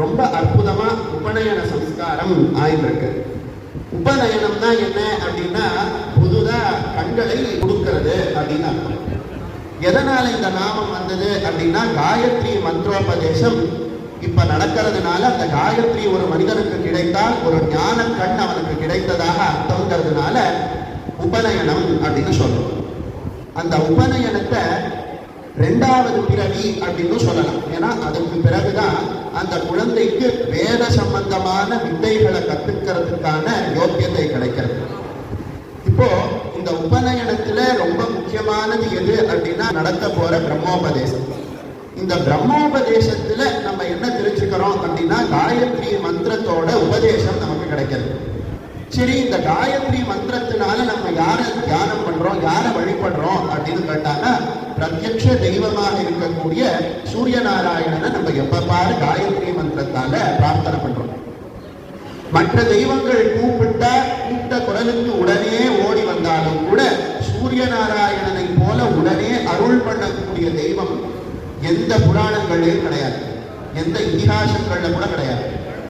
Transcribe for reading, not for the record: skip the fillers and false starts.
ரொம்ப அற்புதமா உபநயன சம்ஸ்காரம் ஆயிருக்கு. உபநயனம்னா என்ன அப்படின்னா புதுதா கண்களை கொடுக்கிறது அப்படின்னு அர்த்தம். எதனால இந்த நாமம் வந்தது அப்படின்னா காயத்ரி மந்திரோபதேசம் இப்ப நடக்கிறதுனால அந்த காயத்ரி ஒரு மனிதனுக்கு கிடைத்தால் ஒரு ஞான கண் அவனுக்கு கிடைத்ததாக அர்த்தம்ங்கிறதுனால உபநயனம் அப்படின்னு சொல்றோம். அந்த உபநயனத்தை ரெண்டாவது பிறவி அப்படின்னு சொல்லலாம். ஏன்னா அதுக்கு பிறகுதான் அந்த குழந்தைக்கு வேத சம்பந்தமான வித்தைகளை கத்துக்கிறதுக்கான யோக்கியத்தை கிடைக்கிறது. இப்போ இந்த உபநயனத்துல ரொம்ப முக்கியமானது எது அப்படின்னா நடக்க போற பிரம்மோபதேசம். இந்த பிரம்மோபதேசத்துல நம்ம என்ன தெரிஞ்சுக்கிறோம் அப்படின்னா காயத்ரி மந்திரத்தோட உபதேசம் நமக்கு கிடைக்கிறது. சரி, இந்த காயத்ரி மந்திரத்தினால நம்ம யாரை தியானம் பண்றோம், யாரை வழிபடுறோம் அப்படின்னு கேட்டாங்கன்னா பிரத்யக்ஷ தெய்வமாக இருக்கக்கூடிய சூரிய நாராயணனை நம்ம எப்ப பாரு காயத்ரி மந்திரத்தால பிரார்த்தனை பண்றோம். மற்ற தெய்வங்கள் கூப்பிட்ட குரலுக்கு உடனே ஓடி வந்தாலும் கூட சூரிய நாராயணனை போல உடனே அருள் பண்ணக்கூடிய தெய்வம் எந்த புராணங்கள்லயும் கிடையாது, எந்த இதிகாசங்கள்ல கூட கிடையாது.